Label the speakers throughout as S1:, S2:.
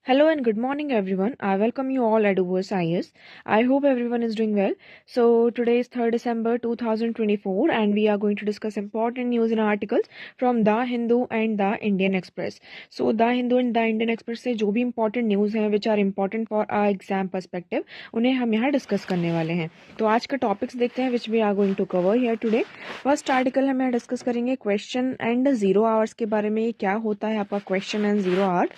S1: Hello and good morning, everyone. I welcome you all at Uvers IS. I hope everyone is doing well. So, today is 3rd December 2024, and we are going to discuss important news and articles from The Hindu and The Indian Express. So, The Hindu and The Indian Express से जो भी important news हैं which are important for our exam perspective, उन्हें हम यहाँ discuss करने वाले हैं. तो आज का topics देखते हैं which we are going to cover here today. First article हम यहाँ discuss करेंगे question and zero hours के बारे में. क्या होता है आपका question and zero hour.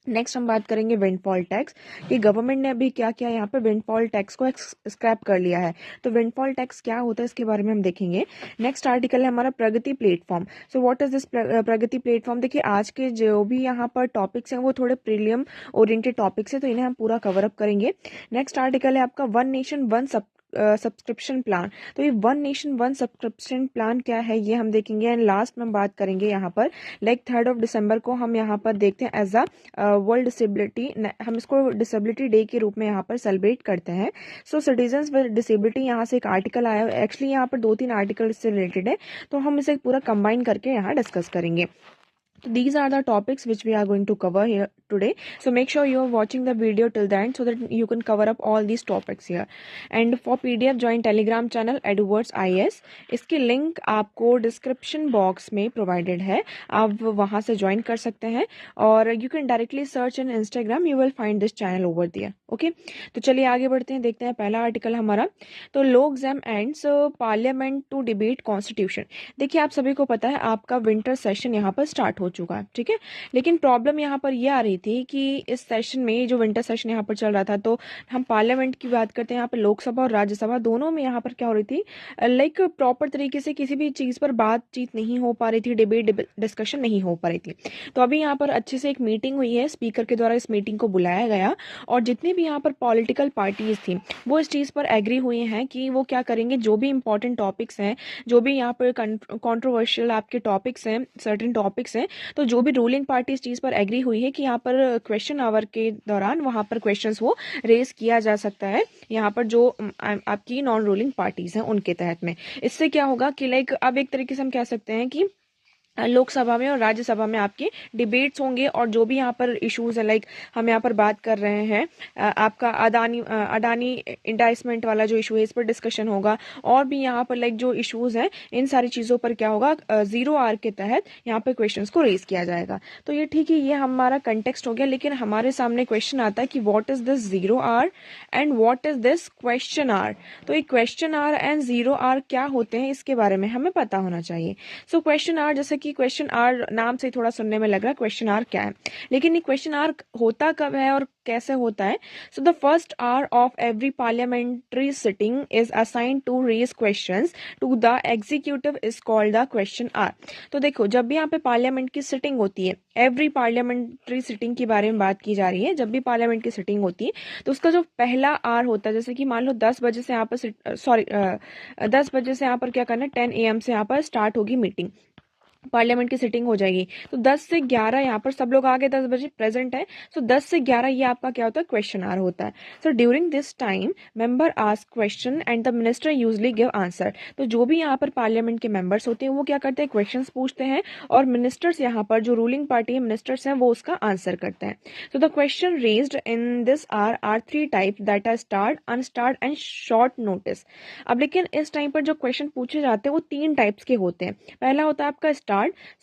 S1: Next हम बात करेंगे विंडफॉल टैक्स कि गवर्नमेंट ने अभी क्या किया यहाँ पे विंडफॉल टैक्स को स्क्रैप कर लिया है. तो विंडफॉल टैक्स क्या होता है इसके बारे में हम देखेंगे. नेक्स्ट आर्टिकल है हमारा Pragati platform. So what is this Pragati platform. देखिए आज के जो भी यहाँ पर टॉपिक्स हैं वो थोड़े प्रीलियम ओरिएंटेड टॉपिक्स है, तो इन्हें हम पूरा कवर अप करेंगे. नेक्स्ट आर्टिकल है आपका one nation one subscription plan. तो ये one nation one subscription plan क्या है ये हम देखेंगे. एंड लास्ट में हम बात करेंगे यहाँ पर 3rd दिसंबर को हम यहाँ पर देखते हैं एज अ वर्ल्ड डिसेबिलिटी. हम इसको डिसेबिलिटी डे के रूप में यहाँ पर सेलिब्रेट करते हैं. सो सिटीजन्स विद डिसेबिलिटी यहाँ से एक आर्टिकल आया है. एक्चुअली यहाँ पर 2-3 आर्टिकल इससे रिलेटेड है, तो हम इसे पूरा कंबाइन करके यहाँ डिस्कस करेंगे. So these are the topics which we are going to cover here today. So make sure you are watching the video till the end so that you can cover up all these topics here. And for PDF join Telegram channel Edwards IS. इसकी link आपको description box में provided है, आप वहाँ से join कर सकते हैं. और you can directly search in Instagram, you will find this channel over their. Okay, तो चलिए आगे बढ़ते हैं. देखते हैं पहला आर्टिकल हमारा. तो लोक exam ends parliament to debate constitution. देखिए आप सभी को पता है आपका विंटर सेशन यहाँ पर स्टार्ट हो चुका है, ठीक है. लेकिन प्रॉब्लम यहाँ पर यह आ रही थी कि इस सेशन में जो विंटर सेशन यहाँ पर चल रहा था, तो हम पार्लियामेंट की बात करते हैं यहाँ पर लोकसभा और राज्यसभा दोनों में यहाँ पर क्या हो रही थी, लाइक प्रॉपर तरीके से किसी भी चीज़ पर बातचीत नहीं हो पा रही थी, डिबेट डिस्कशन नहीं हो पा रही थी. तो अभी यहाँ पर अच्छे से एक मीटिंग हुई है, स्पीकर के द्वारा इस मीटिंग को बुलाया गया और जितनी भी यहाँ पर पॉलिटिकल पार्टीज थी वो इस चीज़ पर एग्री हुई हैं कि वो क्या करेंगे, जो भी इंपॉर्टेंट टॉपिक्स हैं, जो भी यहाँ पर कंट्रोवर्शियल आपके टॉपिक्स हैं, सर्टेन टॉपिक्स हैं, तो जो भी रूलिंग पार्टी इस चीज़ पर एग्री हुई है कि यहाँ पर क्वेश्चन आवर के दौरान वहाँ पर क्वेश्चंस वो रेज किया जा सकता है यहाँ पर जो आपकी नॉन रूलिंग पार्टीज हैं उनके तहत में. इससे क्या होगा कि लाइक अब एक तरीके से हम कह सकते हैं कि लोकसभा में और राज्यसभा में आपके डिबेट्स होंगे और जो भी यहाँ पर इश्यूज है, लाइक हम यहाँ पर बात कर रहे हैं आपका अडानी इंडाइसमेंट वाला जो इशू है इस पर डिस्कशन होगा. और भी यहाँ पर लाइक जो इश्यूज हैं इन सारी चीज़ों पर क्या होगा, जीरो आवर के तहत यहाँ पर क्वेश्चंस को रेज किया जाएगा. तो ये ठीक है, ये हमारा कंटेक्स्ट हो गया. लेकिन हमारे सामने क्वेश्चन आता है कि what is this zero hour and what is this question hour. तो ये question hour and zero hour क्या होते हैं इसके बारे में हमें पता होना चाहिए. सो क्वेश्चन आवर, जैसे कि क्वेश्चन आर नाम से थोड़ा सुनने में लग रहा है क्वेश्चन आर क्या है, लेकिन ये क्वेश्चन आर होता कब है और कैसे होता है. So the first hour of every parliamentary sitting is assigned to raise questions to the executive is called the question hour. तो देखो जब भी यहाँ पे पार्लियामेंट की सिटिंग होती है, एवरी पार्लियामेंट्री सिटिंग के बारे में बात की जा रही है, जब भी पार्लियामेंट की सिटिंग होती है तो उसका जो पहला आर होता है, जैसे कि मान लो 10 बजे से यहाँ पर 10 बजे से यहाँ पर क्या करना है, 10 AM से यहाँ पर स्टार्ट होगी मीटिंग, पार्लियामेंट की सिटिंग हो जाएगी. तो 10 से 11 यहाँ पर सब लोग आगे 10 बजे प्रेजेंट है. सो 10 से 11 ये आपका क्या होता है, क्वेश्चन आवर होता है. So during this time member ask question and the minister usually give answer. तो जो भी यहाँ पर पार्लियामेंट के मेंबर्स होते हैं वो क्या करते हैं, क्वेश्चन पूछते हैं और मिनिस्टर्स यहाँ पर जो रूलिंग पार्टी है मिनिस्टर्स हैं वो उसका आंसर करते हैं. तो the question raised in this are 3 type, that are starred, unstarred and short notice. अब लेकिन इस टाइम पर जो क्वेश्चन पूछे जाते हैं वो 3 टाइप्स के होते हैं. पहला होता है आपका स्टार्ट,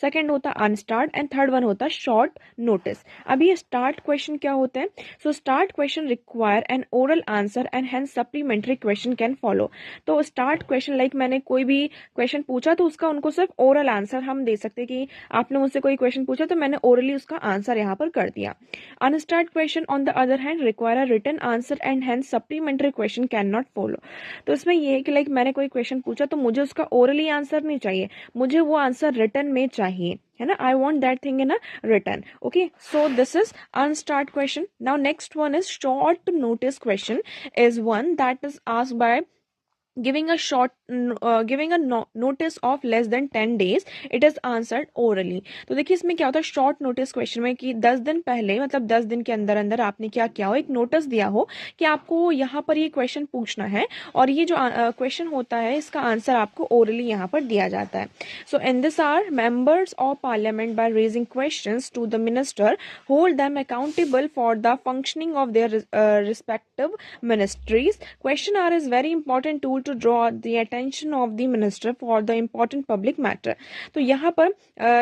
S1: सेकंड होता है अनस्टार्ट एंड थर्ड वन होता है शॉर्ट नोटिस. अब ये स्टार्ट क्वेश्चन क्या होते हैं. So start question require an oral answer and hence supplementary question can follow. तो स्टार्ट क्वेश्चन लाइक मैंने कोई भी क्वेश्चन पूछा तो उसका उनको सिर्फ ओरल आंसर हम दे सकते हैं कि आपने मुझसे कोई क्वेश्चन पूछा तो मैंने ओरली उसका आंसर यहाँ पर कर दिया. Unstarred question on the other hand require a written answer and hence supplementary question can not follow. तो इसमें ये है कि लाइक मैंने कोई क्वेश्चन पूछा तो मुझे उसका ओरली आंसर नहीं चाहिए, मुझे वो आंसर रिटन में चाहिए, है ना. I want that thing in a return. Okay, so this is unstarred question. Now next one is short notice question, is one that is asked by giving a notice of less than 10 days, it is answered orally. तो देखिए इसमें क्या होता है short notice question में कि 10 दिन पहले मतलब 10 दिन के अंदर अंदर आपने क्या किया हो, एक नोटिस दिया हो कि आपको यहाँ पर ये क्वेश्चन पूछना है और ये जो क्वेश्चन होता है इसका आंसर आपको ओरली यहाँ पर दिया जाता है. So in this are members of parliament by raising questions to the minister hold them accountable for the functioning of their respective ministries. Question hour is very important tool to draw the attention of the minister for the important public matter. तो यहाँ पर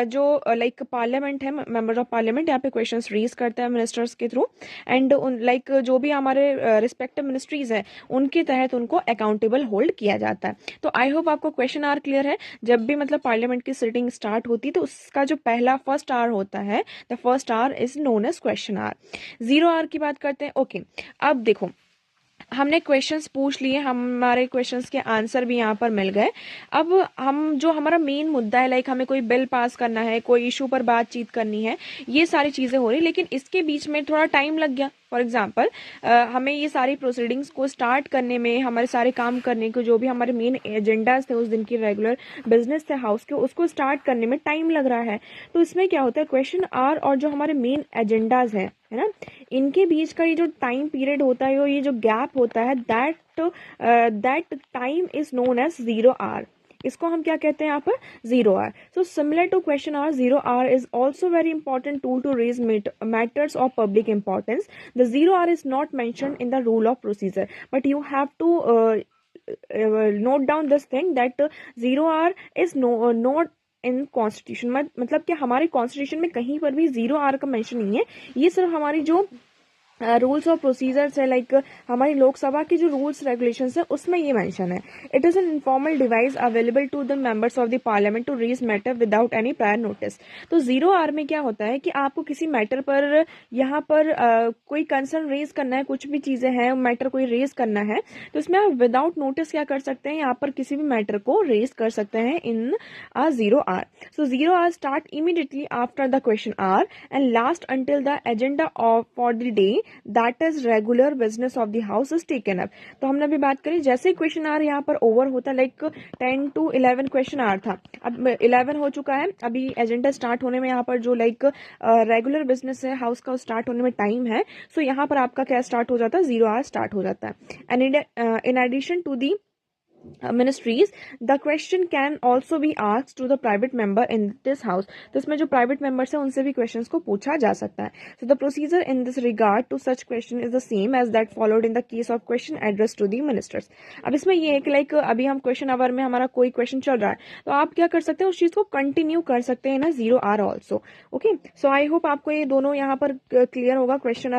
S1: जो like parliament है, member of parliament यहाँ पे questions raise करते हैं ministers के थ्रू एंड लाइक जो भी हमारे रिस्पेक्टिव मिनिस्ट्रीज है उनके तहत उनको अकाउंटेबल होल्ड किया जाता है. तो आई होप आपको क्वेश्चन आवर क्लियर है. जब भी मतलब पार्लियामेंट की सिटिंग स्टार्ट होती है तो उसका जो पहला फर्स्ट आवर होता है, the first hour is known as question hour. 0 hour की बात करते हैं. ओके अब देखो हमने क्वेश्चंस पूछ लिए, हमारे क्वेश्चंस के आंसर भी यहाँ पर मिल गए. अब हम जो हमारा मेन मुद्दा है लाइक हमें कोई बिल पास करना है, कोई इशू पर बातचीत करनी है, ये सारी चीज़ें हो रही, लेकिन इसके बीच में थोड़ा टाइम लग गया. फॉर एग्जाम्पल हमें ये सारी प्रोसीडिंग्स को स्टार्ट करने में, हमारे सारे काम करने को, जो भी हमारे मेन एजेंडाज थे उस दिन की रेगुलर बिजनेस थे हाउस के, उसको स्टार्ट करने में टाइम लग रहा है. तो इसमें क्या होता है क्वेश्चन आवर और जो हमारे मेन एजेंडाज हैं है ना, इनके बीच का ये जो टाइम पीरियड होता है, ये जो गैप होता है, that time is known as 0 hour. इसको हम क्या कहते हैं यहाँ पर 0 hour. So similar to question hour, 0 hour is also very important tool to raise matters of public importance. The 0 hour is not mentioned in the rule of procedure, but you have to note down this thing that 0 hour is not in constitution. मतलब कि हमारे constitution में कहीं पर भी 0 our का mention नहीं है. ये सिर्फ हमारी जो रूल्स और प्रोसीजर्स है, लाइक हमारी लोकसभा की जो रूल्स रेगुलेशंस है उसमें ये मेंशन है. It is an informal device available to the members of the parliament to raise matter without any prior notice. तो 0 आवर में क्या होता है कि आपको किसी मैटर पर यहाँ पर कोई कंसर्न रेज करना है, कुछ भी चीज़ें हैं, मैटर कोई रेज करना है, तो इसमें आप विदाउट नोटिस क्या कर सकते हैं, यहाँ पर किसी भी मैटर को रेज कर सकते हैं in 0 hour. So 0 hour start immediately after the question hour and last until the agenda of for the day that is regular business of the house is taken up. तो हमने अभी बात करी जैसे ही क्वेश्चन आवर यहाँ पर over होता है, लाइक 10 to 11 क्वेश्चन आवर था, अब 11 हो चुका है, अभी एजेंडा स्टार्ट होने में यहाँ पर जो लाइक रेगुलर बिजनेस है हाउस का स्टार्ट होने में टाइम है. सो यहाँ पर आपका क्या स्टार्ट हो जाता है, 0 आवर स्टार्ट हो जाता है. And in addition to the ministries, the question can also be asked to the private member in this house. तो इसमें जो private members हैं उनसे भी questions को पूछा जा सकता है. So the procedure in this regard to such question is the same as that followed in the case of question addressed to the ministers. अब इसमें ये है कि लाइक अभी हम क्वेश्चन आवर में हमारा कोई क्वेश्चन चल रहा है तो आप क्या कर सकते हैं, उस चीज़ को कंटिन्यू कर सकते हैं ना 0 hour also. Okay, so I hope आपको ये दोनों यहाँ पर क्लियर होगा, question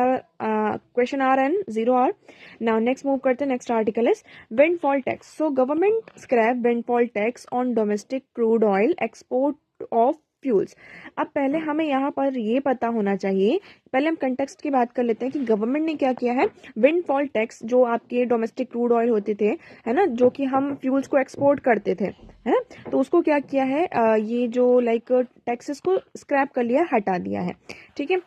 S1: hour and 0 hour. Now next move करते हैं. Next article is windfall tax. So government scrap windfall tax on domestic crude oil export of fuels. अब पहले हमें यहाँ पर ये पता होना चाहिए, पहले हम कंटेक्स्ट की बात कर लेते हैं कि गवर्नमेंट ने क्या किया है. विंडफॉल टैक्स जो आपके डोमेस्टिक क्रूड ऑयल होते थे है ना, जो कि हम फ्यूल्स को एक्सपोर्ट करते थे है ना, तो उसको क्या किया है, ये जो लाइक टैक्सेस को स्क्रैप कर लिया, हटा दिया है. ठीक है,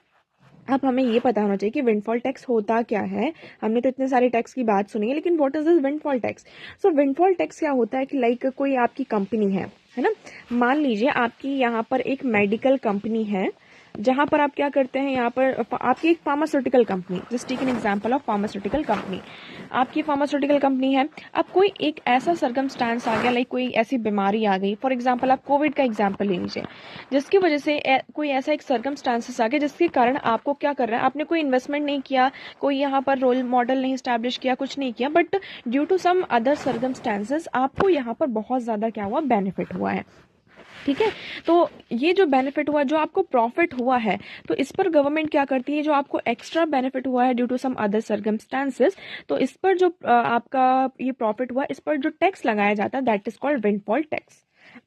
S1: अब हमें ये पता होना चाहिए कि विंडफॉल टैक्स होता क्या है. हमने तो इतने सारे टैक्स की बात सुनी है, लेकिन what is this windfall tax. So windfall tax क्या होता है कि लाइक कोई आपकी कंपनी है ना, मान लीजिए आपकी यहाँ पर एक मेडिकल कंपनी है जहाँ पर आप क्या करते हैं, यहाँ पर आपकी एक pharmaceutical company, just take an example of pharmaceutical company. आपकी फार्मास्यूटिकल कंपनी है, अब कोई एक ऐसा सर्कमस्टांस आ गया, लाइक कोई ऐसी बीमारी आ गई, फॉर एग्जांपल आप कोविड का एग्जांपल ले लीजिए, जिसकी वजह से कोई ऐसा एक सर्कमस्टांसेस आ गया जिसके कारण आपको क्या कर रहा है, आपने कोई इन्वेस्टमेंट नहीं किया, कोई यहाँ पर रोल मॉडल नहीं स्टैब्लिश किया, कुछ नहीं किया, but due to some other circumstances आपको यहाँ पर बहुत ज़्यादा क्या हुआ, बेनिफिट हुआ है. ठीक है, तो ये जो बेनिफिट हुआ, जो आपको प्रॉफिट हुआ है, तो इस पर गवर्नमेंट क्या करती है, जो आपको एक्स्ट्रा बेनिफिट हुआ है due to some other circumstances, तो इस पर जो आपका ये प्रॉफिट हुआ, इस पर जो टैक्स लगाया जाता है, that is called windfall tax.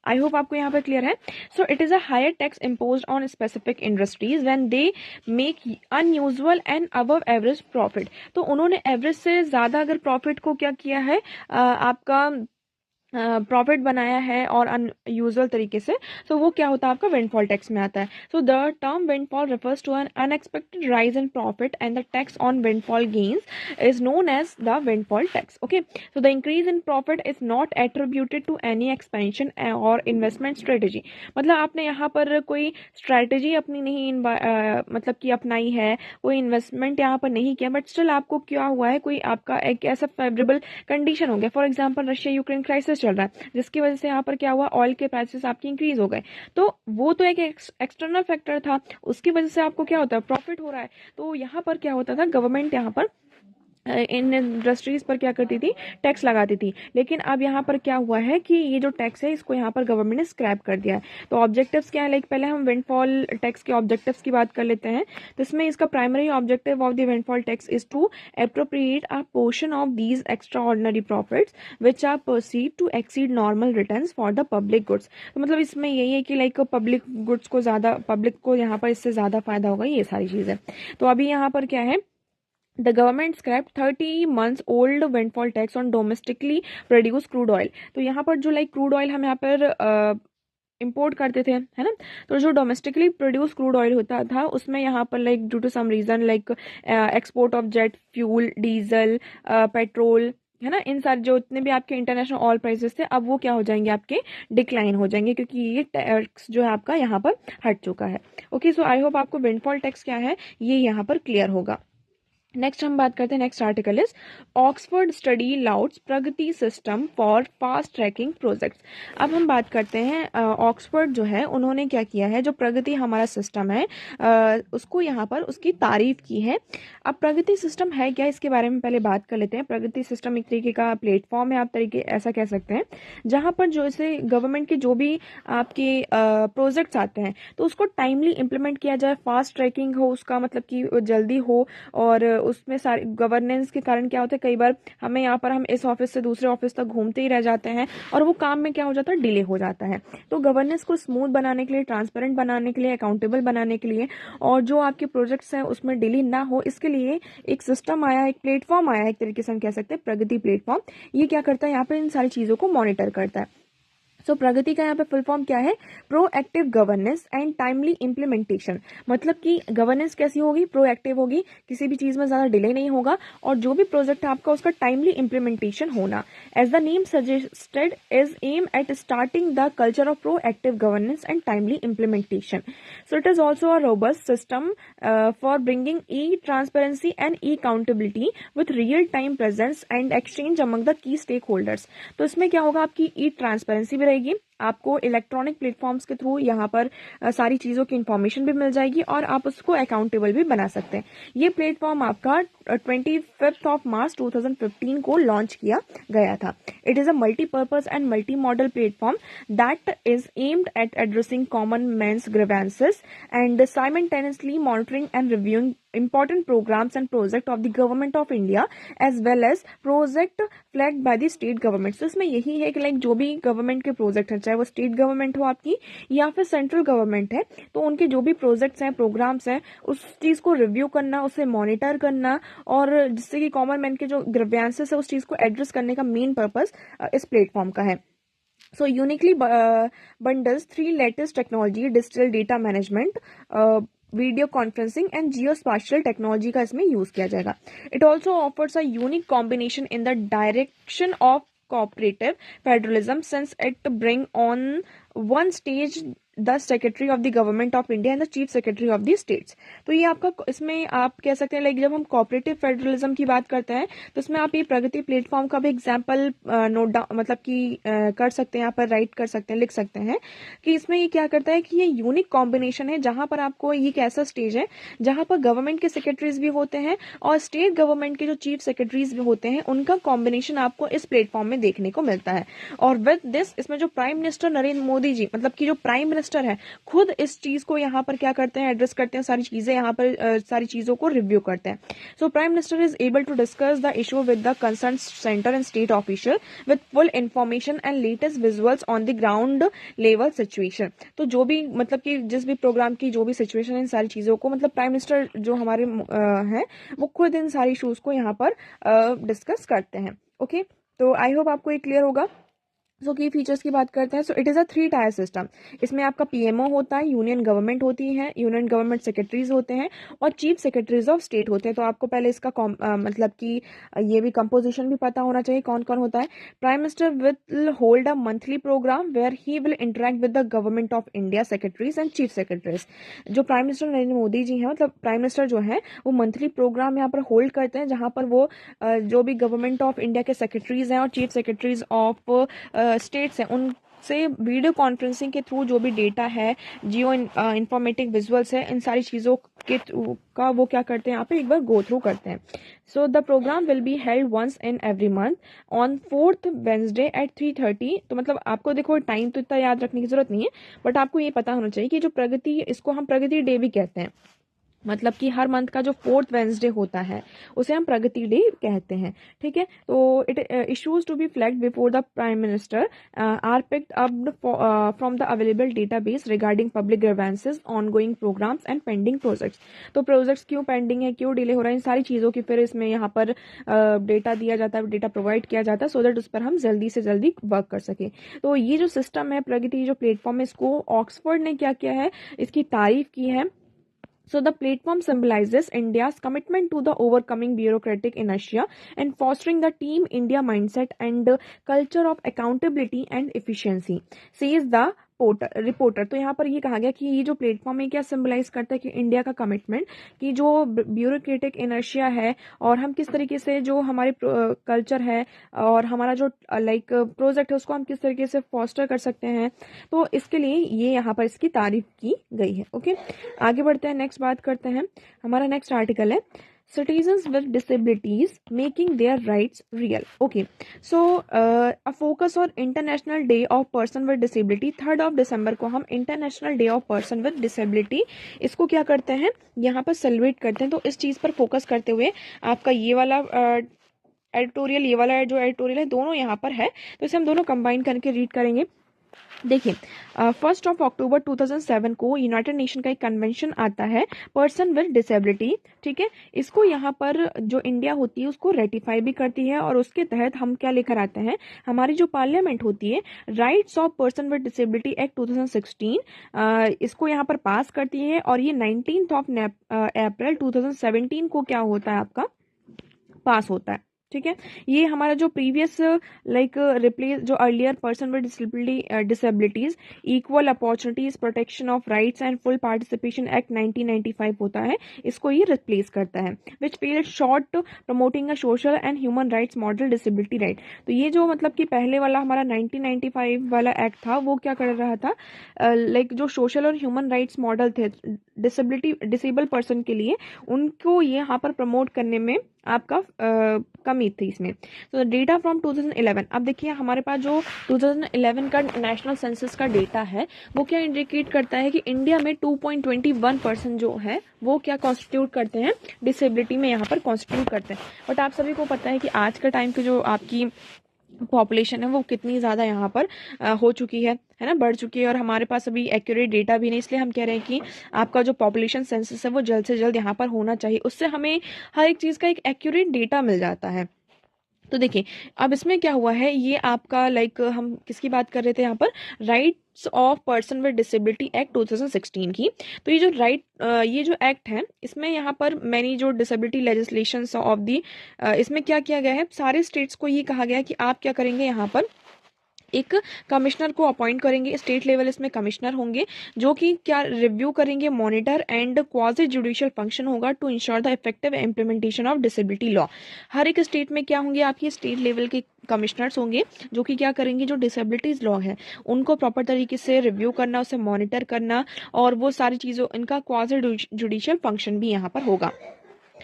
S1: I hope आपको यहाँ पर क्लियर है. So it is a higher tax imposed on specific industries when they make unusual and above average profit. तो उन्होंने एवरेज से ज़्यादा अगर प्रॉफिट को क्या किया है, आपका प्रॉफिट बनाया है और अनयूजुअल तरीके से, तो वो क्या होता है आपका विंडफॉल टैक्स में आता है. So the term windfall refers to an unexpected rise in profit and the tax on windfall gains is known as the windfall tax. Okay, so the increase in profit is not attributed to any expansion or investment strategy. मतलब आपने यहाँ पर कोई strategy अपनी नहीं मतलब कि अपनाई है, कोई इन्वेस्टमेंट यहाँ पर नहीं किया, बट स्टिल आपको क्या हुआ है, कोई आपका एक ऐसा फेवरेबल कंडीशन हो गया. For example Russia Ukraine crisis चल रहा है, जिसकी वजह से यहाँ पर क्या हुआ, ऑयल के प्राइसेस आपके इंक्रीज हो गए. तो वो तो एक एक्सटर्नल फैक्टर था, उसकी वजह से आपको क्या होता है, प्रॉफिट हो रहा है. तो यहाँ पर क्या होता था, गवर्नमेंट यहाँ पर इन इंडस्ट्रीज पर क्या करती थी, टैक्स लगाती थी. लेकिन अब यहाँ पर क्या हुआ है कि ये जो टैक्स है इसको यहाँ पर गवर्नमेंट ने स्क्रैप कर दिया है. तो ऑब्जेक्टिव्स क्या है, लाइक पहले हम विंडफॉल टैक्स के ऑब्जेक्टिव्स की बात कर लेते हैं. तो इसमें इसका primary objective of the windfall tax is to appropriate a portion of these extraordinary profits which are perceive to exceed normal returns for the public goods. तो मतलब इसमें यही है कि लाइक पब्लिक गुड्स को ज़्यादा, पब्लिक को यहाँ पर इससे ज़्यादा फायदा होगा, ये सारी चीज़ें. तो अभी यहाँ पर क्या है, The government scrapped 30 months old windfall tax on domestically produced crude oil. तो यहाँ पर जो लाइक क्रूड ऑयल हम यहाँ पर इंपोर्ट करते थे, है ना, तो जो डोमेस्टिकली प्रोड्यूस क्रूड ऑयल होता था उसमें यहाँ पर like due to some reason like export of jet fuel, diesel, petrol, है ना, इन सारे जो इतने भी आपके इंटरनेशनल ऑयल प्राइसेस थे, अब वो क्या हो जाएंगे, आपके डिक्लाइन हो जाएंगे, क्योंकि ये टैक्स जो है आपका यहाँ पर हट चुका है. ओके, सो आई होप आपको विंडफॉल टैक्स क्या है ये यहाँ पर क्लियर होगा. नेक्स्ट हम बात करते हैं, next article is Oxford study lauds Pragati system for fast tracking projects. अब हम बात करते हैं ऑक्सफोर्ड जो है उन्होंने क्या किया है, जो प्रगति हमारा सिस्टम है उसको यहाँ पर उसकी तारीफ की है. अब प्रगति सिस्टम है क्या, इसके बारे में पहले बात कर लेते हैं. प्रगति सिस्टम एक तरीके का प्लेटफॉर्म है, आप तरीके ऐसा कह सकते हैं, जहाँ पर जो ऐसे गवर्नमेंट के जो भी आपके प्रोजेक्ट्स आते हैं तो उसको टाइमली इम्प्लीमेंट किया जाए, फास्ट ट्रैकिंग हो उसका, मतलब कि जल्दी हो. और उसमें सारे गवर्नेंस के कारण क्या होता है, कई बार हमें यहाँ पर हम इस ऑफिस से दूसरे ऑफिस तक घूमते ही रह जाते हैं और वो काम में क्या हो जाता है, डिले हो जाता है. तो गवर्नेंस को स्मूथ बनाने के लिए, ट्रांसपेरेंट बनाने के लिए, अकाउंटेबल बनाने के लिए, और जो आपके प्रोजेक्ट्स हैं उसमें डिले ना हो, इसके लिए एक सिस्टम आया, एक प्लेटफॉर्म आया, एक तरीके से हम कह सकते हैं प्रगति प्लेटफॉर्म. ये क्या करता है, यहाँ पर इन सारी चीज़ों को मॉनिटर करता है. सो प्रगति का यहाँ पे फुल फॉर्म क्या है, proactive governance and timely implementation. मतलब कि गवर्नेंस कैसी होगी, प्रोएक्टिव होगी, किसी भी चीज़ में ज़्यादा डिले नहीं होगा, और जो भी प्रोजेक्ट है आपका उसका टाइमली इम्प्लीमेंटेशन होना. As the name suggested is aimed at starting the culture of proactive governance and timely implementation. So it is also a robust system for bringing e transparency and e accountability with real time presence and exchange among the key stakeholders. तो इसमें क्या होगा, आपकी ई transparency भी रहेगी, आपको electronic platforms के through यहाँ पर सारी चीज़ों की इंफॉर्मेशन भी मिल जाएगी और आप उसको अकाउंटेबल भी बना सकते हैं. ये प्लेटफॉर्म आपका 25 मार्च 2015 को लॉन्च किया गया था. It is a multipurpose and multi modal platform that is aimed at addressing common man's grievances and simultaneously monitoring and reviewing important programs and project of the government of India as well as project flagged by the state government. तो इसमें यही है कि like जो भी government के project हैं, चाहे वो स्टेट गवर्नमेंट हो आपकी या फिर सेंट्रल गवर्नमेंट है, तो उनके जो भी प्रोजेक्ट्स हैं, प्रोग्राम्स हैं, उस चीज़ को रिव्यू करना, उसे मॉनिटर करना, और जिससे कि कॉमन मैन के जो ग्रीवेंसेस है उस चीज़ को एड्रेस करने का मेन पर्पस इस प्लेटफॉर्म का है. So uniquely bundles three latest technology, digital data management, video conferencing and geospatial technology का इसमें यूज किया जाएगा. It also offers a unique combination in the direction of cooperative federalism since it bring on one stage the secretary of the government of India and the chief secretary of the states. तो ये आपका, इसमें आप कह सकते हैं like जब हम कोऑपरेटिव फेडरलिज्म की बात करते हैं तो इसमें आप ये प्रगति प्लेटफॉर्म का भी एग्जाम्पल नोट डाउन, मतलब कि कर सकते हैं, यहाँ पर राइट कर सकते हैं, लिख सकते हैं कि इसमें ये क्या करता है कि ये यूनिक कॉम्बिनेशन है, जहाँ पर आपको ये एक ऐसा स्टेज है जहाँ पर गवर्नमेंट के सेक्रेटरीज भी होते हैं और स्टेट गवर्नमेंट के जो चीफ सेक्रेटरीज भी होते हैं, उनका कॉम्बिनेशन आपको इस प्लेटफॉर्म में देखने को मिलता है. और विद दिस, इसमें जो प्राइम मिनिस्टर नरेंद्र मोदी जी, मतलब कि जो प्राइम मिनिस्टर है, खुद इस चीज को यहाँ पर क्या करते हैं, एड्रेस करते हैं, सारी चीजें यहाँ पर सारी चीजों को रिव्यू करते हैं. So prime minister is able to discuss the issue with the concern centre and state official with full information and latest visuals on the ground level situation. तो जो भी, मतलब कि जिस भी प्रोग्राम की जो भी सिचुएशन है, इन सारी चीजों को, मतलब प्राइम मिनिस्टर जो हमारे हैं वो खुद इन सारी इशूज को यहाँ पर डिस्कस करते हैं. ओके, तो आई होप आपको ये क्लियर होगा. सो की फीचर्स की बात करते हैं। So it is a 3 tier system. इसमें आपका पीएमओ होता है, यूनियन गवर्नमेंट होती है, यूनियन गवर्नमेंट सेक्रेटरीज होते हैं और चीफ सेक्रेटरीज ऑफ स्टेट होते हैं। तो आपको पहले इसका मतलब कि ये भी कंपोजिशन भी पता होना चाहिए कौन कौन होता है। Prime minister will hold a monthly programme where he will interact with the government of India secretaries and chief secretaries. जो प्राइम मिनिस्टर नरेंद्र मोदी जी हैं, मतलब प्राइम मिनिस्टर जो है वो मंथली प्रोग्राम यहाँ पर होल्ड करते हैं, जहाँ पर वो जो भी गवर्नमेंट ऑफ इंडिया के सेक्रेटरीज हैं और चीफ सेक्रेटरीज ऑफ स्टेट्स हैं उनसे वीडियो कॉन्फ्रेंसिंग के थ्रू जो भी डेटा है, जियो इंफॉर्मेटिव विजुअल्स है, इन सारी चीज़ों के का वो क्या करते हैं यहाँ पे एक बार गो थ्रू करते हैं। So the programme will be held once in every month on 4th Wednesday at 3:30। तो मतलब आपको देखो टाइम तो इतना याद रखने की जरूरत नहीं है, बट आपको ये पता होना चाहिए कि जो प्रगति, इसको हम प्रगति डे भी कहते हैं, मतलब कि हर मंथ का जो 4th Wednesday होता है उसे हम प्रगति डे कहते हैं। ठीक है, तो it issues to be flagged before the prime minister are picked up from the available database regarding public grievances, ongoing programmes and pending projects. तो प्रोजेक्ट्स क्यों पेंडिंग है, क्यों डिले हो रहा है, इन सारी चीज़ों की फिर इसमें यहाँ पर डेटा दिया जाता है, डेटा प्रोवाइड किया जाता है, सो दैट उस पर हम जल्दी से जल्दी वर्क कर सकें। तो ये जो सिस्टम है प्रगति, जो प्लेटफॉर्म है, इसको ऑक्सफोर्ड ने क्या किया है, इसकी तारीफ की है। So the platform symbolizes India's commitment to the overcoming bureaucratic inertia and fostering the Team India mindset and culture of accountability and efficiency, says the reporter. तो यहाँ पर ये कहा गया कि ये जो प्लेटफॉर्म है क्या सिंबलाइज करता है कि इंडिया का कमिटमेंट, कि जो ब्यूरोक्रेटिक इनर्शिया है और हम किस तरीके से जो हमारे कल्चर है और हमारा जो लाइक प्रोजेक्ट है उसको हम किस तरीके से फॉस्टर कर सकते हैं, तो इसके लिए ये यहाँ पर इसकी तारीफ की गई है। ओके, आगे बढ़ते हैं, नेक्स्ट बात करते हैं। हमारा नेक्स्ट आर्टिकल है Citizens with Disabilities Making Their Rights Real. Okay, so a focus on International Day of Person with Disability, 3rd of December को हम International Day of Person with Disability इसको क्या करते हैं, यहाँ पर सेलिब्रेट करते हैं। तो इस चीज़ पर फोकस करते हुए आपका ये वाला एडिटोरियल, ये वाला जो एडिटोरियल है, दोनों यहाँ पर है, तो इसे हम दोनों कंबाइन करके रीड करेंगे। देखिए, 1 अक्टूबर 2007 को यूनाइटेड नेशन का एक कन्वेंशन आता है पर्सन विद डिसेबिलिटी। ठीक है, इसको यहाँ पर जो इंडिया होती है उसको रेटिफाई भी करती है और उसके तहत हम क्या लेकर आते हैं, हमारी जो पार्लियामेंट होती है rights of person with disability act 2016 इसको यहाँ पर पास करती है और ये 19 अप्रैल 2017 को क्या होता है, आपका पास होता है। ठीक है, ये हमारा जो प्रीवियस लाइक रिप्लेस जो earlier person with disabilities equal opportunities protection of rights and full participation act 1995 होता है, इसको ये रिप्लेस करता है, which period short promoting a social and human rights model disability right. तो ये जो मतलब कि पहले वाला हमारा 1995 वाला एक्ट था वो क्या कर रहा था, लाइक जो सोशल और ह्यूमन राइट्स मॉडल थे डिसेबल पर्सन के लिए, उनको ये यहाँ पर प्रमोट करने में आपका कमी थी इसमें। तो डेटा फ्रॉम 2011, अब देखिए हमारे पास जो 2011 का नेशनल सेंसस का डेटा है वो क्या इंडिकेट करता है कि इंडिया में 2.21% जो है वो क्या कॉन्स्टिट्यूट करते हैं, डिसेबिलिटी में यहाँ पर कॉन्स्टिट्यूट करते हैं। बट आप सभी को पता है कि आज का टाइम की जो आपकी पॉपुलेशन है वो कितनी ज़्यादा यहाँ पर हो चुकी है ना, बढ़ चुकी है, और हमारे पास अभी एक्यूरेट डेटा भी नहीं, इसलिए हम कह रहे हैं कि आपका जो पॉपुलेशन सेंसस है वो जल्द से जल्द यहाँ पर होना चाहिए, उससे हमें हर एक चीज़ का एक एक्यूरेट डेटा मिल जाता है। तो देखिए अब इसमें क्या हुआ है, ये आपका लाइक हम किसकी बात कर रहे थे यहाँ पर, rights of person with disability act 2016 की। तो ये जो ये जो एक्ट है इसमें यहाँ पर मैनी जो डिसेबिलिटी लेजिस्लेशंस ऑफ दी, इसमें क्या किया गया है, सारे स्टेट्स को ये कहा गया है कि आप क्या करेंगे, यहाँ पर एक कमिश्नर को अपॉइंट करेंगे, स्टेट लेवल इसमें कमिश्नर होंगे जो कि क्या रिव्यू करेंगे, monitor and quasi judicial function होगा to ensure the effective implementation of disability law. हर एक स्टेट में क्या होंगे, आपके स्टेट लेवल के कमिश्नर्स होंगे जो कि क्या करेंगे, जो डिसेबिलिटीज लॉ है उनको प्रॉपर तरीके से रिव्यू करना, उसे मॉनिटर करना, और वो सारी चीज़ों इनका क्वाजी जुडिशियल फंक्शन भी यहाँ पर होगा।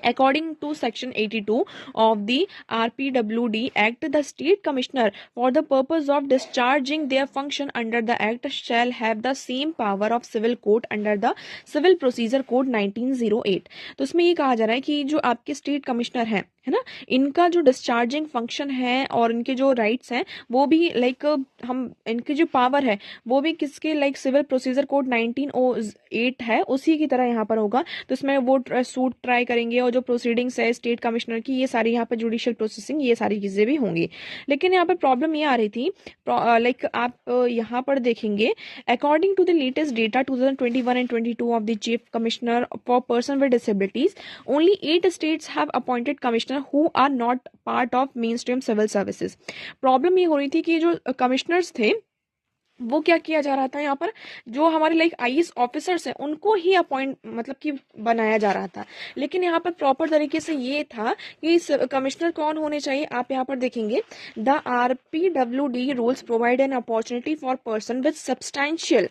S1: According to Section 82 of the RPWD Act, the State Commissioner, for the purpose of discharging their function under the Act, shall have the same power of civil court under the Civil Procedure Code 1908। तो इसमें ये कहा जा रहा है कि जो आपके स्टेट कमिश्नर हैं है ना, इनका जो डिस्चार्जिंग फंक्शन है और इनके जो राइट्स हैं वो भी लाइक हम इनकी जो पावर है वो भी किसके लाइक सिविल प्रोसीजर कोड 1908 है उसी की तरह यहाँ पर होगा। तो इसमें वो सूट ट्राई करेंगे और जो प्रोसीडिंग्स है स्टेट कमिश्नर की ये सारी यहाँ पर जुडिशियल प्रोसेसिंग ये सारी चीज़ें भी होंगी। लेकिन यहाँ पर प्रॉब्लम ये आ रही थी लाइक आप यहाँ पर देखेंगे according to the latest data 2021 and 22 of the Chief Commissioner for Person with Disabilities, only 8 states have appointed commissioner who are not part of mainstream civil services. Problem ये हो रही थी कि जो कमिश्नर्स थे वो क्या किया जा रहा था यहाँ पर, जो हमारे लाइक आईएएस ऑफिसर्स हैं उनको ही अपॉइंट मतलब कि बनाया जा रहा था। लेकिन यहाँ पर प्रॉपर तरीके से ये था कि कमिश्नर कौन होने चाहिए, आप यहाँ पर देखेंगे the RPWD rules provide an opportunity for person with substantial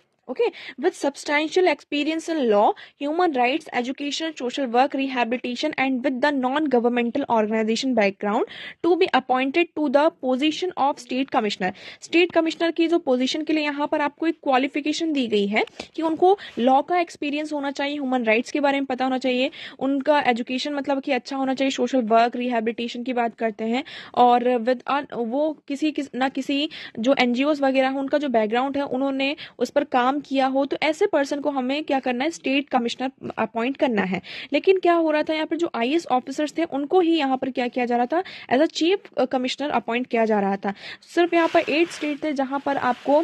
S1: with substantial experience in law, human rights, education, social work, rehabilitation, and with the non-governmental organization background to be appointed to the position of state commissioner. State commissioner की जो position के लिए यहाँ पर आपको एक qualification दी गई है कि उनको law का experience होना चाहिए, human rights के बारे में पता होना चाहिए, उनका education मतलब कि अच्छा होना चाहिए, social work, rehabilitation की बात करते हैं, और with वो किसी जो NGOs वगैरह हैं उनका जो background है उन्होंने उस पर काम किया हो, तो ऐसे पर्सन को हमें क्या करना है, स्टेट कमिश्नर अपॉइंट करना है। लेकिन क्या हो रहा था यहाँ पर जो आईएएस ऑफिसर्स थे उनको ही यहाँ पर क्या किया जा रहा था, as a chief commissioner appoint किया जा रहा था। सिर्फ यहाँ पर 8 स्टेट थे जहां पर आपको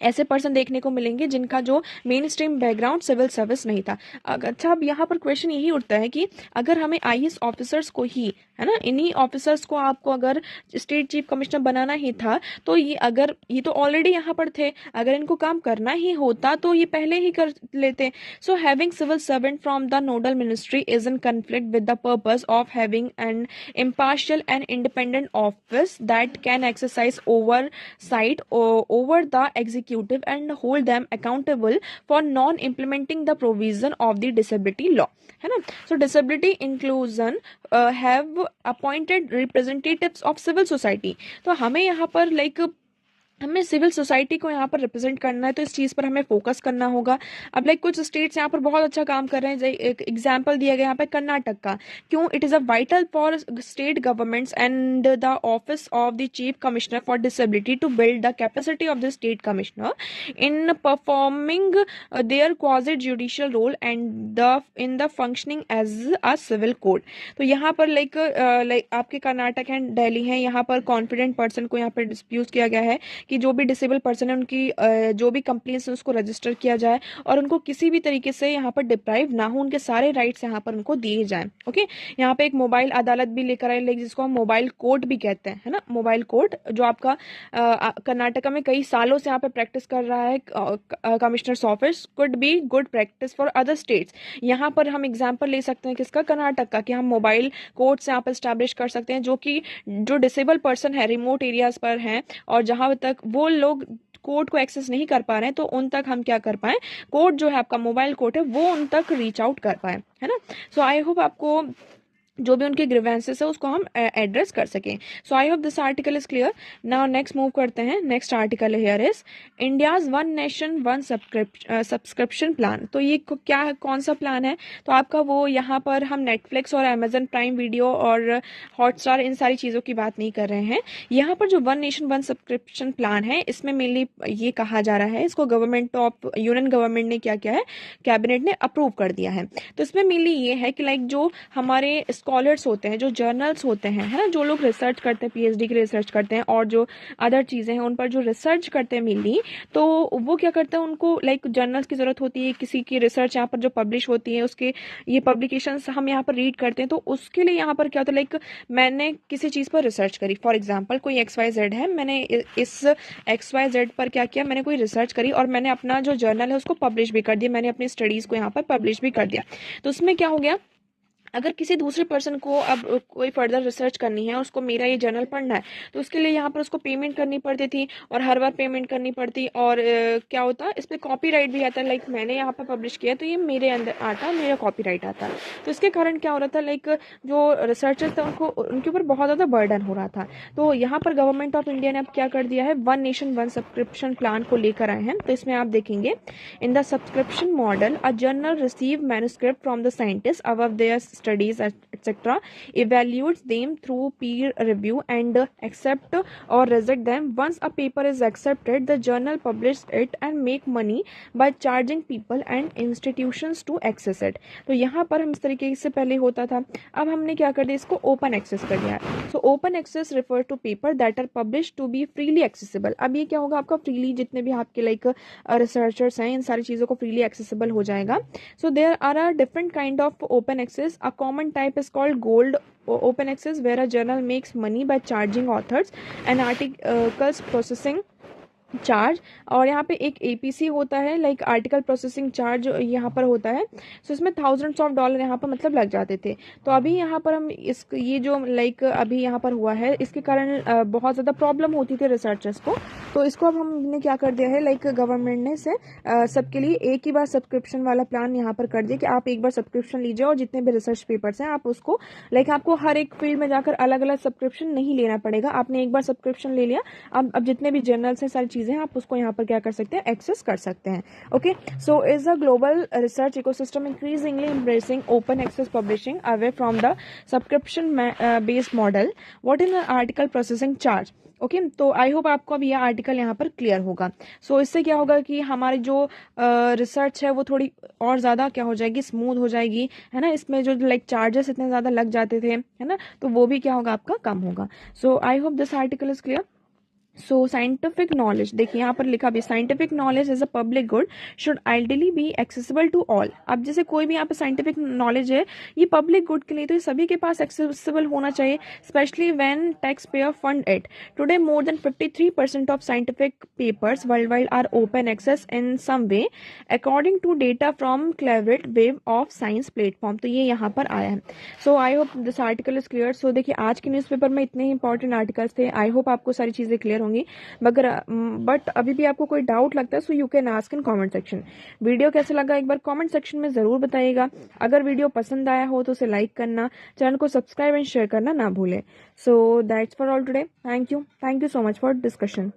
S1: ऐसे पर्सन देखने को मिलेंगे जिनका जो mainstream background civil service नहीं था। अच्छा, अब यहाँ पर क्वेश्चन यही उठता है कि अगर हमें आईएएस ऑफिसर्स को ही, है ना, इन्हीं ऑफिसर्स को आपको अगर स्टेट चीफ कमिश्नर बनाना ही था तो ये तो ऑलरेडी यहाँ पर थे, अगर इनको काम करना ही होता तो ये पहले ही कर लेते। So having civil servant from the nodal ministry is in conflict with the purpose of having an impartial and independent office that can exercise oversight over the executive and hold them accountable for non implementing the provision of the disability law, है ना। So disability inclusion have appointed representatives of civil society। तो हमें यहाँ पर हमें civil society को यहाँ पर रिप्रेजेंट करना है, तो इस चीज़ पर हमें फोकस करना होगा। अब कुछ स्टेट्स यहाँ पर बहुत अच्छा काम कर रहे हैं, एक एग्जांपल दिया गया यहाँ पे कर्नाटक का। क्यों? It is a vital for state governments and the office of the chief commissioner for disability to build the capacity of the state commissioner in performing their quasi judicial role and in the functioning as a civil court. तो यहाँ पर like आपके Karnataka and Delhi है, यहाँ पर confident person को यहाँ पर डिस्प्यूज किया गया है कि जो भी डिसेबल पर्सन है उनकी जो भी कंप्लेंट्स है उसको रजिस्टर किया जाए और उनको किसी भी तरीके से यहाँ पर डिप्राइव ना हो, उनके सारे राइट्स यहाँ पर उनको दिए जाएं। ओके, यहाँ पे एक मोबाइल अदालत भी लेकर आए, जिसको हम मोबाइल कोर्ट भी कहते हैं, है ना। मोबाइल कोर्ट जो आपका कर्नाटका में कई सालों से यहाँ पे प्रैक्टिस कर रहा है commissioners office, could be good practice for other states. यहाँ पर हम एग्जाम्पल ले सकते हैं किसका, कर्नाटक का, कि हम मोबाइल कोर्ट से यहाँ पर स्टैब्लिश कर सकते हैं जो कि जो डिसेबल पर्सन है रिमोट एरियाज पर हैं और जहाँ तक वो लोग कोर्ट को एक्सेस नहीं कर पा रहे हैं तो उन तक हम क्या कर पाए, कोर्ट जो है आपका मोबाइल कोर्ट है वो उन तक रीच आउट कर पाए, है ना। सो आई होप आपको जो भी उनके ग्रीवेंसेस है उसको हम एड्रेस कर सकें। So I hope this article is clear. Now next move करते हैं, next article here is India's one nation one subscription plan. तो ये क्या है, कौन सा प्लान है, तो आपका वो यहाँ पर हम नेटफ्लिक्स और अमेजन प्राइम वीडियो और हॉटस्टार इन सारी चीज़ों की बात नहीं कर रहे हैं। यहाँ पर जो one nation one subscription plan है इसमें मेनली ये कहा जा रहा है, इसको गवर्नमेंट ऑफ यूनियन गवर्नमेंट ने क्या किया है, कैबिनेट ने अप्रूव कर दिया है। तो इसमें मेनली ये है कि लाइक जो हमारे स्कॉलर्स होते हैं, जो जर्नल्स होते हैं, है ना, जो लोग रिसर्च करते हैं, पीएचडी की रिसर्च करते हैं और जो अदर चीज़ें हैं उन पर जो रिसर्च करते हैं मिली, तो वो क्या करते हैं, उनको लाइक जर्नल्स की ज़रूरत होती है, किसी की रिसर्च यहाँ पर जो पब्लिश होती है उसके ये पब्लिकेशंस हम यहाँ पर रीड करते हैं। तो उसके लिए यहाँ पर क्या होता है, लाइक मैंने किसी चीज़ पर रिसर्च करी, फॉर एग्जाम्पल कोई XYZ है, मैंने इस XYZ पर क्या किया, मैंने कोई रिसर्च करी और मैंने अपना जो जर्नल है उसको पब्लिश भी कर दिया, मैंने अपनी स्टडीज़ को यहाँ पर पब्लिश भी कर दिया। तो उसमें क्या हो गया, अगर किसी दूसरे पर्सन को अब कोई फर्दर रिसर्च करनी है, उसको मेरा ये जर्नल पढ़ना है, तो उसके लिए यहाँ पर उसको पेमेंट करनी पड़ती थी और हर बार पेमेंट करनी पड़ती और क्या होता, इस पर कॉपीराइट भी आता है, लाइक मैंने यहाँ पर पब्लिश किया तो ये मेरे अंदर आता, मेरा कॉपीराइट आता। तो इसके कारण क्या हो रहा था, लाइक जो रिसर्चर्स थे उनको उनके ऊपर बहुत ज़्यादा बर्डन हो रहा था। तो यहाँ पर गवर्नमेंट ऑफ इंडिया ने अब क्या कर दिया है, one nation one subscription plan को लेकर आए हैं। तो इसमें आप देखेंगे in the subscription model a journal receive manuscript from the scientist above their studies, etc., evaluates them through peer review and accept or reject them. Once a paper is accepted, the journal publishes it and make money by charging people and institutions to access it. तो यहाँ पर हम इस तरीके से पहले होता था, अब हमने क्या कर दिया, इसको ओपन एक्सेस कर दिया। So open access refer to paper that are publish to be freely accessible. अब ये क्या होगा, आपका फ्रीली जितने भी आपके लाइक रिसर्चर्स हैं इन सारी चीज़ों को फ्रीली एक्सेसिबल हो जाएगा। So there are a different kind of open access. A common type is called gold open access, where a journal makes money by charging authors and articles processing charge. और यहाँ पे एक APC होता है, like article processing charge यहाँ पर होता है। सो इसमें थाउजेंड्स ऑफ डॉलर यहाँ पर मतलब लग जाते थे। तो अभी यहाँ पर हम इस ये जो लाइक अभी यहाँ पर हुआ है, इसके कारण बहुत ज़्यादा प्रॉब्लम होती थी रिसर्चर्स को। तो इसको अब हमने क्या कर दिया है, लाइक गवर्नमेंट ने से सबके लिए एक ही बार सब्सक्रिप्शन वाला प्लान यहाँ पर कर दिया कि आप एक बार सब्सक्रिप्शन लीजिए और जितने भी रिसर्च पेपर्स हैं आप उसको लाइक आपको हर एक फील्ड में जाकर अलग अलग सब्सक्रिप्शन नहीं लेना पड़ेगा। आपने एक बार सब्सक्रिप्शन ले लिया, अब जितने भी जर्नल्स हैं सारी चीज़ें आप उसको यहाँ पर क्या कर सकते हैं, एक्सेस कर सकते हैं। Okay, so is a global research ecosystem increasingly embracing open access publishing away from the subscription based model. What is an article processing charge? Okay तो आई होप आपको अब यह आर्टिकल यहाँ पर क्लियर होगा। सो इससे क्या होगा कि हमारी जो रिसर्च है वो थोड़ी और ज़्यादा क्या हो जाएगी, स्मूथ हो जाएगी, है ना। इसमें जो लाइक चार्जेस इतने ज़्यादा लग जाते थे, है ना, तो वो भी क्या होगा, आपका कम होगा। So I hope this article is clear. So scientific knowledge, देखिए यहाँ पर लिखा भी, scientific knowledge is a public good should ideally be accessible to all. अब जैसे कोई भी यहाँ पर साइंटिफिक नॉलेज है ये पब्लिक गुड के लिए, तो ये सभी के पास एक्सेसिबल होना चाहिए, specially when tax payer fund it. Today more than 53% of scientific papers world wide are open access in some way according to data from Clarivate Web of Science platform. तो ये यहाँ पर आया है। So I hope this article is clear. So देखिए आज के newspaper में इतने ही इंपॉर्टेंट आर्टिकल्स थे, आई होप आपको सारी चीज़ें क्लियर होंगी। मगर बट अभी भी आपको कोई डाउट लगता है so you can ask in comment section. Video कैसे लगा एक बार कमेंट सेक्शन में ज़रूर बताइएगा। अगर वीडियो पसंद आया हो तो उसे लाइक करना, चैनल को सब्सक्राइब एंड शेयर करना ना भूलें। So that's for all today. Thank you so much for discussion.